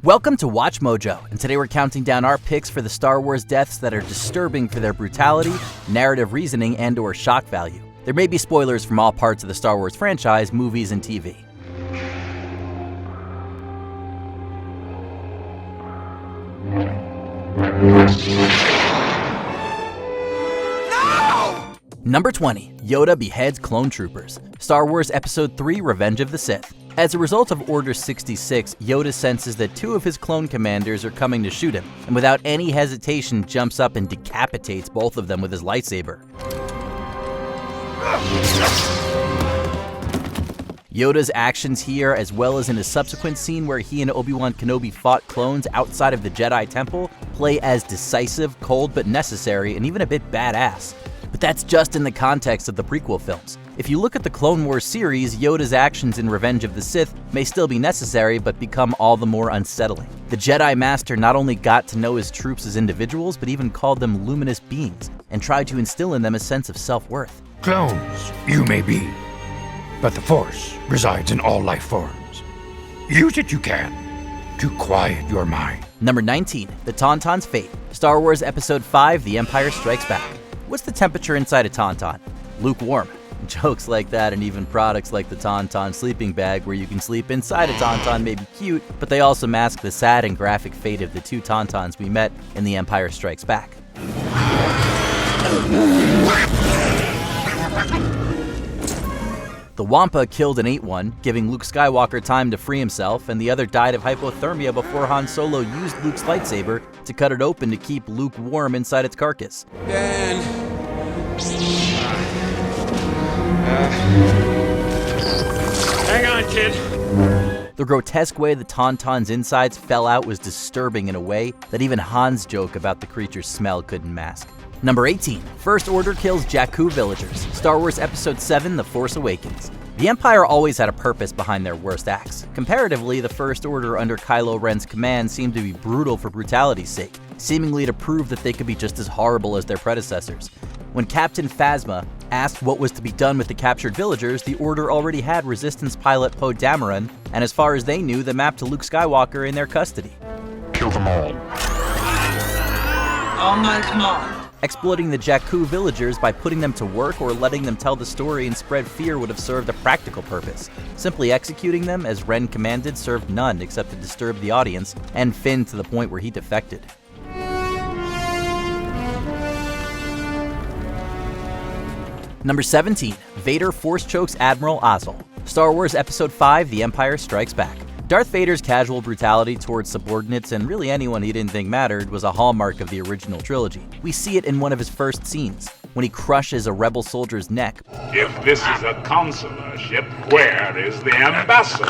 Welcome to Watch Mojo, and today we're counting down our picks for the Star Wars deaths that are disturbing for their brutality, narrative reasoning, and/or shock value. There may be spoilers from all parts of the Star Wars franchise, movies, and TV. Number 20. Yoda beheads clone troopers. Star Wars Episode 3 Revenge of the Sith. As a result of Order 66, Yoda senses that two of his clone commanders are coming to shoot him, and without any hesitation jumps up and decapitates both of them with his lightsaber. Yoda's actions here, as well as in a subsequent scene where he and Obi-Wan Kenobi fought clones outside of the Jedi Temple, play as decisive, cold, but necessary, and even a bit badass. But that's just in the context of the prequel films. If you look at the Clone Wars series, Yoda's actions in Revenge of the Sith may still be necessary, but become all the more unsettling. The Jedi Master not only got to know his troops as individuals, but even called them luminous beings, and tried to instill in them a sense of self-worth. Clones you may be, but the Force resides in all life forms. Use it you can to quiet your mind. Number 19. The Tontons Fate. Star Wars Episode 5 The Empire Strikes Back. What's the temperature inside a Tauntaun? Lukewarm. Jokes like that and even products like the Tauntaun sleeping bag where you can sleep inside a Tauntaun may be cute, but they also mask the sad and graphic fate of the two Tauntauns we met in The Empire Strikes Back. The Wampa killed and ate one, giving Luke Skywalker time to free himself, and the other died of hypothermia before Han Solo used Luke's lightsaber to cut it open to keep Luke warm inside its carcass. Hang on, kid. The grotesque way the Tauntaun's insides fell out was disturbing in a way that even Han's joke about the creature's smell couldn't mask. Number 18. First Order kills Jaku villagers. Star Wars Episode 7 The Force Awakens. The Empire always had a purpose behind their worst acts. Comparatively, the First Order under Kylo Ren's command seemed to be brutal for brutality's sake, seemingly to prove that they could be just as horrible as their predecessors. When Captain Phasma asked what was to be done with the captured villagers, the Order already had Resistance pilot Poe Dameron, and as far as they knew, the map to Luke Skywalker in their custody. Kill them all. On my command. Exploiting the Jaku villagers by putting them to work or letting them tell the story and spread fear would have served a practical purpose. Simply executing them, as Ren commanded, served none except to disturb the audience and Finn to the point where he defected. Number 17. Vader force chokes Admiral Ozel. Star Wars Episode 5 The Empire Strikes Back. Darth Vader's casual brutality towards subordinates and really anyone he didn't think mattered was a hallmark of the original trilogy. We see it in one of his first scenes, when he crushes a rebel soldier's neck. If this is a consular ship, where is the ambassador?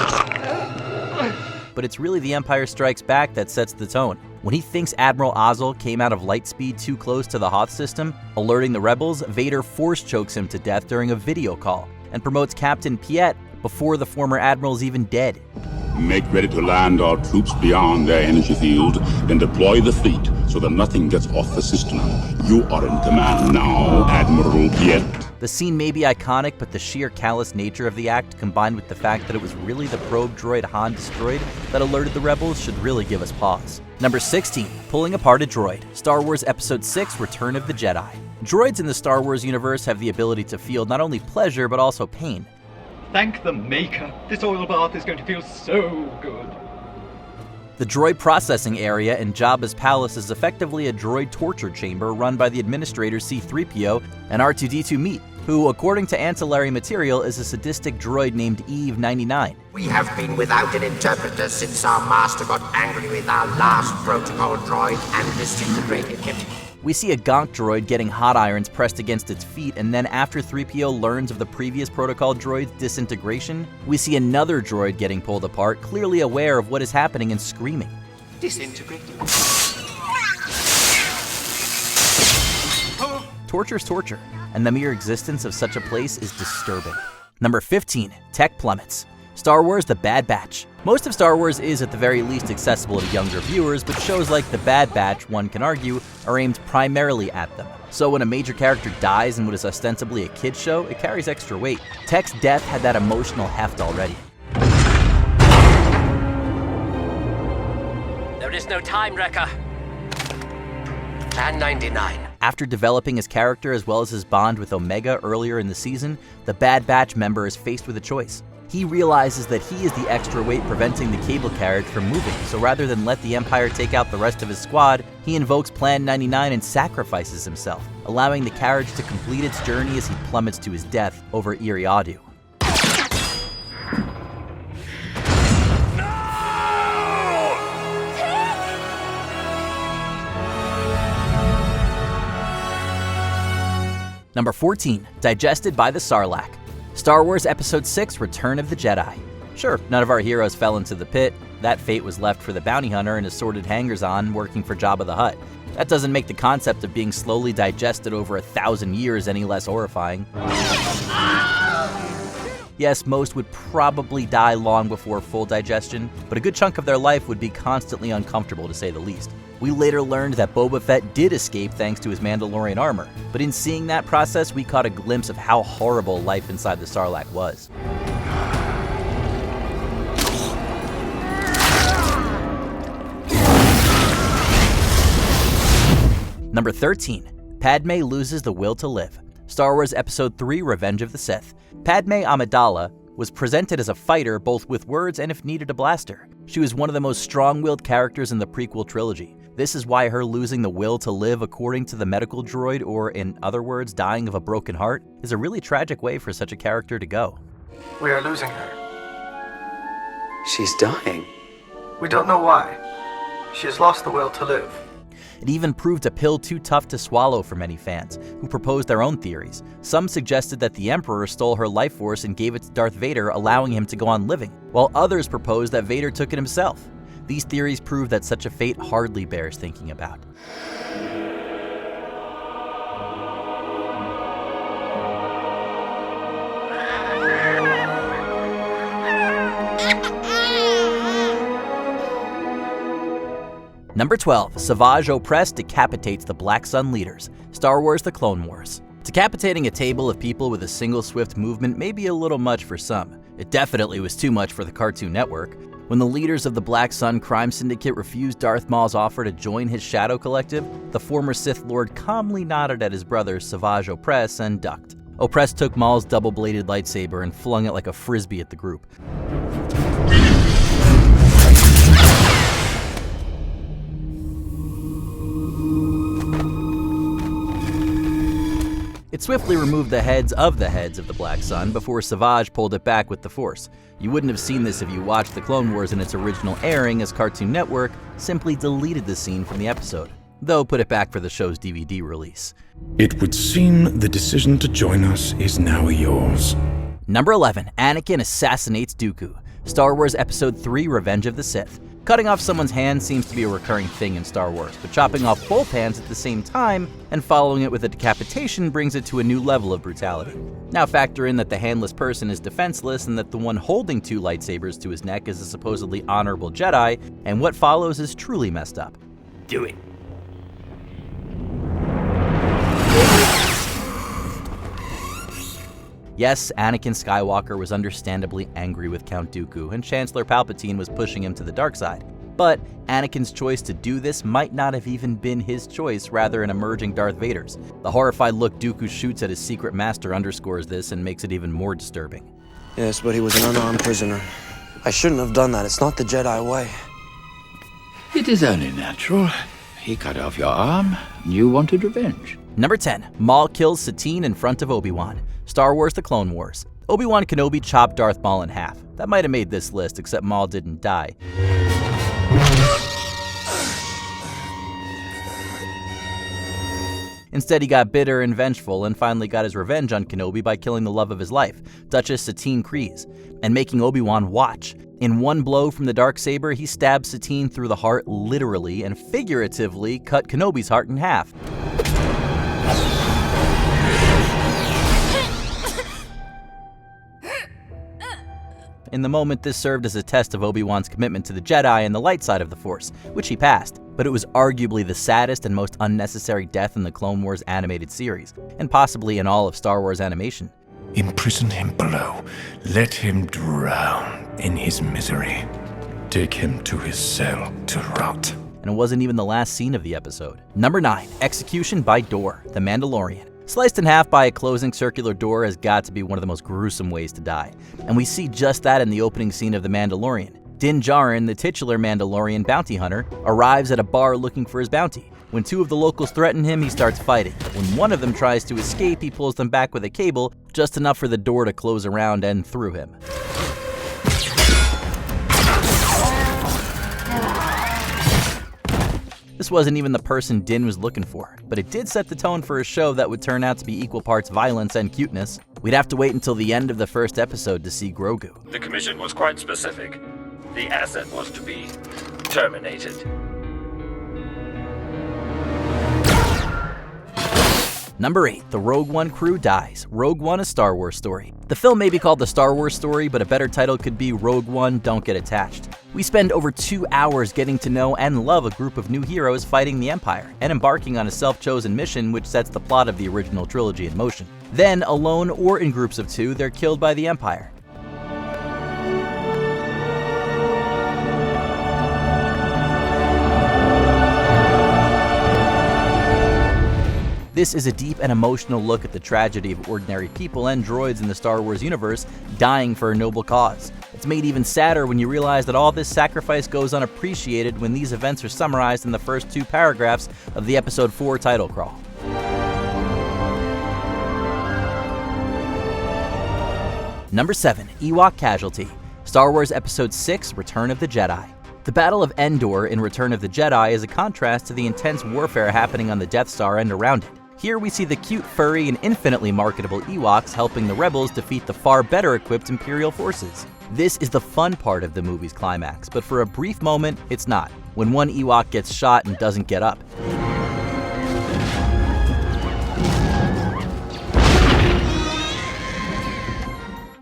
But it's really The Empire Strikes Back that sets the tone. When he thinks Admiral Ozel came out of lightspeed too close to the Hoth system, alerting the rebels, Vader force chokes him to death during a video call, and promotes Captain Piet before the former admiral's even dead. Make ready to land our troops beyond their energy field, then deploy the fleet so that nothing gets off the system. You are in command now, Admiral Piet. The scene may be iconic, but the sheer callous nature of the act, combined with the fact that it was really the probe droid Han destroyed that alerted the rebels, should really give us pause. Number 16. Pulling apart a droid. Star Wars Episode 6 Return of the Jedi. Droids in the Star Wars universe have the ability to feel not only pleasure but also pain. Thank the Maker. This oil bath is going to feel so good. The droid processing area in Jabba's palace is effectively a droid torture chamber run by the administrators C-3PO and R2-D2 meet, who, according to ancillary material, is a sadistic droid named Eve 99. We have been without an interpreter since our master got angry with our last protocol droid and disintegrated him. We see a gonk droid getting hot irons pressed against its feet, and then after 3PO learns of the previous protocol droid's disintegration, we see another droid getting pulled apart, clearly aware of what is happening and screaming. Disintegrated? Torture's torture, and the mere existence of such a place is disturbing. Number 15. Tech Plummets. Star Wars The Bad Batch. Most of Star Wars is at the very least accessible to younger viewers, but shows like The Bad Batch, one can argue, are aimed primarily at them. So when a major character dies in what is ostensibly a kid's show, it carries extra weight. Tech's death had that emotional heft already. There is no time, Wrecker. And 99. After developing his character as well as his bond with Omega earlier in the season, the Bad Batch member is faced with a choice. He realizes that he is the extra weight preventing the cable carriage from moving, so rather than let the Empire take out the rest of his squad, he invokes Plan 99 and sacrifices himself, allowing the carriage to complete its journey as he plummets to his death over Iriadu. Number 14, digested by the Sarlac. Star Wars Episode 6, Return of the Jedi. Sure, none of our heroes fell into the pit. That fate was left for the bounty hunter and assorted hangers-on working for Jabba the Hutt. That doesn't make the concept of being slowly digested over 1,000 years any less horrifying. Yes, most would probably die long before full digestion, but a good chunk of their life would be constantly uncomfortable to say the least. We later learned that Boba Fett did escape thanks to his Mandalorian armor, but in seeing that process, we caught a glimpse of how horrible life inside the Sarlacc was. Number 13, Padme loses the will to live. Star Wars Episode 3, Revenge of the Sith. Padme Amidala was presented as a fighter both with words and if needed a blaster. She was one of the most strong-willed characters in the prequel trilogy. This is why her losing the will to live according to the medical droid, or in other words, dying of a broken heart, is a really tragic way for such a character to go. We are losing her. She's dying. We don't know why. She has lost the will to live. It even proved a pill too tough to swallow for many fans, who proposed their own theories. Some suggested that the Emperor stole her life force and gave it to Darth Vader, allowing him to go on living, while others proposed that Vader took it himself. These theories prove that such a fate hardly bears thinking about. Number 12, Savage Oppress decapitates the Black Sun leaders. Star Wars The Clone Wars. Decapitating a table of people with a single swift movement may be a little much for some. It definitely was too much for the Cartoon Network. When the leaders of the Black Sun crime syndicate refused Darth Maul's offer to join his Shadow Collective, the former Sith Lord calmly nodded at his brother Savage Oppress and ducked. Oppress took Maul's double-bladed lightsaber and flung it like a frisbee at the group. It swiftly removed the heads of the Black Sun before Savage pulled it back with the Force. You wouldn't have seen this if you watched The Clone Wars in its original airing, as Cartoon Network simply deleted the scene from the episode, though put it back for the show's DVD release. It would seem the decision to join us is now yours. Number 11, Anakin assassinates Dooku. Star Wars Episode 3, Revenge of the Sith. Cutting off someone's hand seems to be a recurring thing in Star Wars, but chopping off both hands at the same time and following it with a decapitation brings it to a new level of brutality. Now factor in that the handless person is defenseless and that the one holding two lightsabers to his neck is a supposedly honorable Jedi, and what follows is truly messed up. Do it. Yes, Anakin Skywalker was understandably angry with Count Dooku, and Chancellor Palpatine was pushing him to the dark side. But Anakin's choice to do this might not have even been his choice, rather an emerging Darth Vader's. The horrified look Dooku shoots at his secret master underscores this and makes it even more disturbing. Yes, but he was an unarmed prisoner. I shouldn't have done that. It's not the Jedi way. It is only natural. He cut off your arm, and you wanted revenge. Number 10, Maul kills Satine in front of Obi-Wan. Star Wars The Clone Wars. Obi-Wan Kenobi chopped Darth Maul in half. That might have made this list, except Maul didn't die. Instead, he got bitter and vengeful and finally got his revenge on Kenobi by killing the love of his life, Duchess Satine Kryze, and making Obi-Wan watch. In one blow from the Darksaber, he stabbed Satine through the heart, literally and figuratively cut Kenobi's heart in half. In the moment, this served as a test of Obi-Wan's commitment to the Jedi and the light side of the Force, which he passed, but it was arguably the saddest and most unnecessary death in the Clone Wars animated series, and possibly in all of Star Wars animation. Imprison him below. Let him drown in his misery. Take him to his cell to rot. and it wasn't even the last scene of the episode. Number 9, execution by door, the Mandalorian. Sliced in half by a closing circular door has got to be one of the most gruesome ways to die, and we see just that in the opening scene of The Mandalorian. Din Djarin, the titular Mandalorian bounty hunter, arrives at a bar looking for his bounty. When 2 of the locals threaten him, he starts fighting. When one of them tries to escape, he pulls them back with a cable, just enough for the door to close around and through him. This wasn't even the person Din was looking for, but it did set the tone for a show that would turn out to be equal parts violence and cuteness. We'd have to wait until the end of the first episode to see Grogu. The commission was quite specific. The asset was to be terminated. Number 8, the Rogue One crew dies. Rogue One, a Star Wars story. The film may be called The Star Wars Story, but a better title could be Rogue One, Don't Get Attached. We spend over 2 hours getting to know and love a group of new heroes fighting the Empire, and embarking on a self-chosen mission which sets the plot of the original trilogy in motion. Then, alone or in groups of 2, they're killed by the Empire. This is a deep and emotional look at the tragedy of ordinary people and droids in the Star Wars universe dying for a noble cause. It's made even sadder when you realize that all this sacrifice goes unappreciated when these events are summarized in the first 2 paragraphs of the Episode 4 title crawl. Number 7, Ewok Casualty. Star Wars Episode 6, Return of the Jedi. The Battle of Endor in Return of the Jedi is a contrast to the intense warfare happening on the Death Star and around it. Here we see the cute, furry, and infinitely marketable Ewoks helping the rebels defeat the far better equipped Imperial forces. This is the fun part of the movie's climax, but for a brief moment, it's not, when one Ewok gets shot and doesn't get up.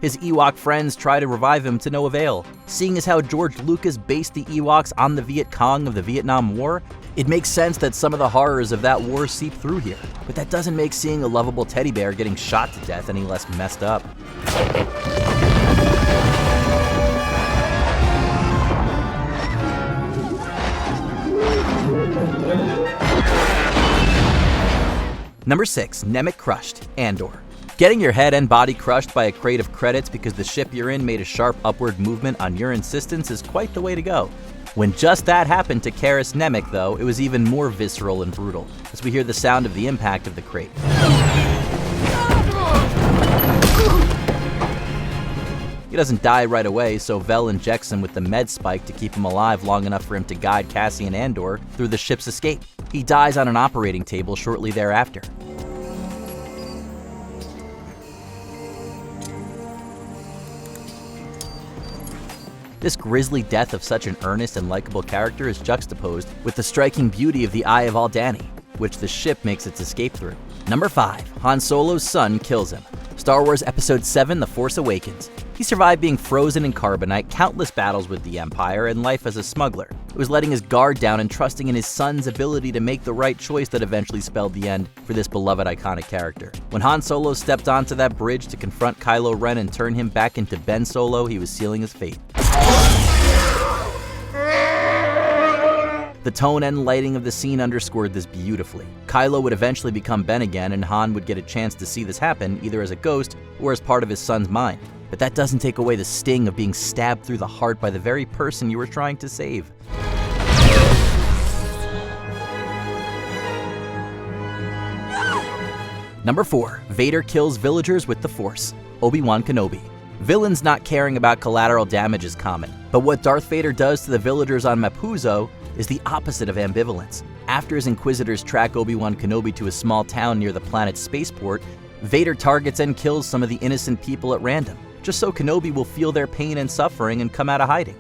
His Ewok friends try to revive him to no avail. Seeing as how George Lucas based the Ewoks on the Viet Cong of the Vietnam War, it makes sense that some of the horrors of that war seep through here. But that doesn't make seeing a lovable teddy bear getting shot to death any less messed up. Number 6, Nemik Crushed, Andor. Getting your head and body crushed by a crate of credits because the ship you're in made a sharp upward movement on your insistence is quite the way to go. When just that happened to Karis Nemik, though, it was even more visceral and brutal, as we hear the sound of the impact of the crate. He doesn't die right away, so Vel injects him with the med spike to keep him alive long enough for him to guide Cassian Andor through the ship's escape. He dies on an operating table shortly thereafter. This grisly death of such an earnest and likable character is juxtaposed with the striking beauty of the Eye of Aldani, which the ship makes its escape through. Number 5, Han Solo's son kills him. Star Wars Episode 7, The Force Awakens. He survived being frozen in carbonite, countless battles with the Empire, and life as a smuggler. It was letting his guard down and trusting in his son's ability to make the right choice that eventually spelled the end for this beloved iconic character. When Han Solo stepped onto that bridge to confront Kylo Ren and turn him back into Ben Solo, he was sealing his fate. The tone and lighting of the scene underscored this beautifully. Kylo would eventually become Ben again, and Han would get a chance to see this happen, either as a ghost or as part of his son's mind. But that doesn't take away the sting of being stabbed through the heart by the very person you were trying to save. Number 4, Vader kills villagers with the Force. Obi-Wan Kenobi. Villains not caring about collateral damage is common, but what Darth Vader does to the villagers on Mapuzo is the opposite of ambivalence. After his Inquisitors track Obi-Wan Kenobi to a small town near the planet's spaceport, Vader targets and kills some of the innocent people at random, just so Kenobi will feel their pain and suffering and come out of hiding.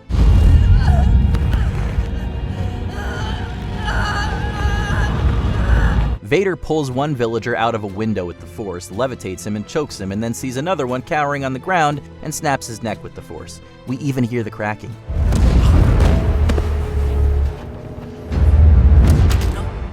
Vader pulls one villager out of a window with the Force, levitates him and chokes him, and then sees another one cowering on the ground and snaps his neck with the Force. We even hear the cracking.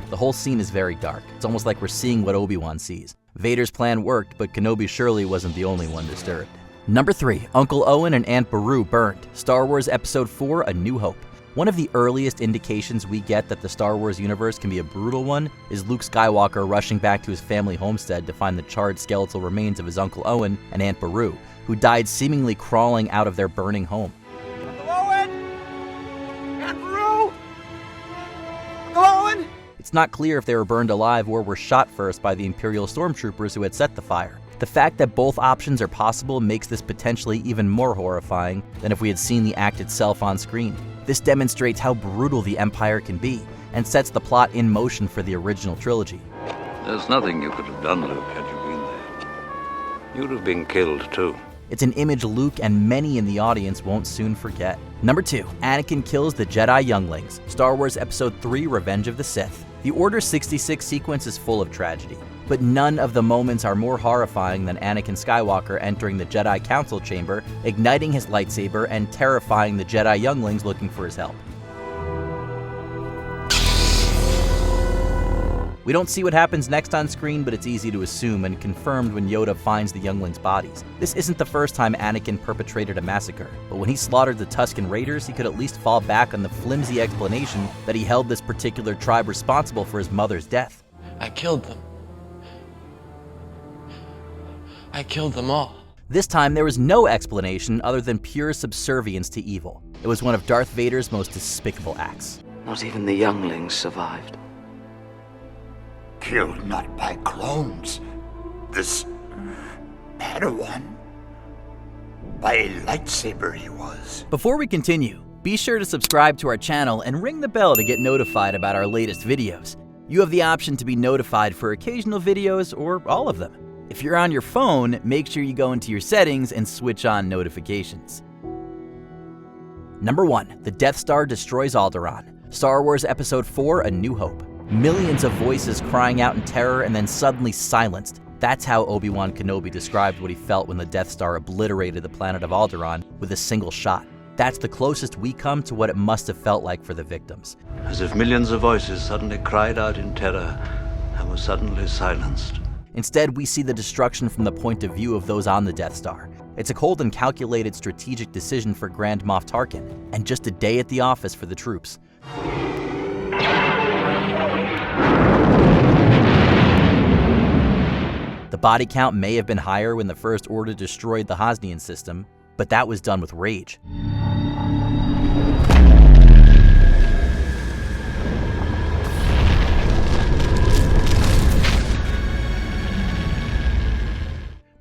The whole scene is very dark. It's almost like we're seeing what Obi-Wan sees. Vader's plan worked, but Kenobi surely wasn't the only one disturbed. Number 3, Uncle Owen and Aunt Beru burned. Star Wars Episode 4, A New Hope. One of the earliest indications we get that the Star Wars universe can be a brutal one is Luke Skywalker rushing back to his family homestead to find the charred skeletal remains of his Uncle Owen and Aunt Beru, who died seemingly crawling out of their burning home. Uncle Owen! Aunt Beru! Uncle Owen! It's not clear if they were burned alive or were shot first by the Imperial stormtroopers who had set the fire. The fact that both options are possible makes this potentially even more horrifying than if we had seen the act itself on screen. This demonstrates how brutal the Empire can be, and sets the plot in motion for the original trilogy. There's nothing you could have done, Luke, had you been there. You'd have been killed, too. It's an image Luke and many in the audience won't soon forget. Number 2, Anakin kills the Jedi younglings. Star Wars Episode 3, Revenge of the Sith. The Order 66 sequence is full of tragedy, but none of the moments are more horrifying than Anakin Skywalker entering the Jedi Council chamber, igniting his lightsaber, and terrifying the Jedi younglings looking for his help. We don't see what happens next on screen, but it's easy to assume and confirmed when Yoda finds the younglings' bodies. This isn't the first time Anakin perpetrated a massacre, but when he slaughtered the Tusken Raiders, he could at least fall back on the flimsy explanation that he held this particular tribe responsible for his mother's death. I killed them. I killed them all. This time, there was no explanation other than pure subservience to evil. It was one of Darth Vader's most despicable acts. Not even the younglings survived. Killed not by clones. This Padawan. By a lightsaber he was. Before we continue, be sure to subscribe to our channel and ring the bell to get notified about our latest videos. You have the option to be notified for occasional videos or all of them. If you're on your phone, make sure you go into your settings and switch on notifications. Number 1, the Death Star destroys Alderaan. Star Wars Episode 4, A New Hope. Millions of voices crying out in terror and then suddenly silenced. That's how Obi-Wan Kenobi described what he felt when the Death Star obliterated the planet of Alderaan with a single shot. That's the closest we come to what it must have felt like for the victims. As if millions of voices suddenly cried out in terror and were suddenly silenced. Instead, we see the destruction from the point of view of those on the Death Star. It's a cold and calculated strategic decision for Grand Moff Tarkin, and just a day at the office for the troops. The body count may have been higher when the First Order destroyed the Hosnian system, but that was done with rage.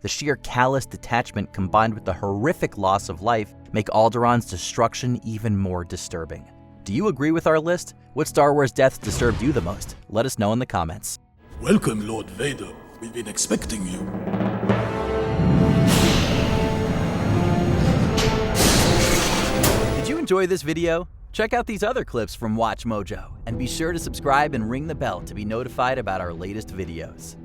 The sheer callous detachment combined with the horrific loss of life make Alderaan's destruction even more disturbing. Do you agree with our list? What Star Wars deaths disturbed you the most? Let us know in the comments. Welcome, Lord Vader. We've been expecting you. Did you enjoy this video? Check out these other clips from Watch Mojo, and be sure to subscribe and ring the bell to be notified about our latest videos.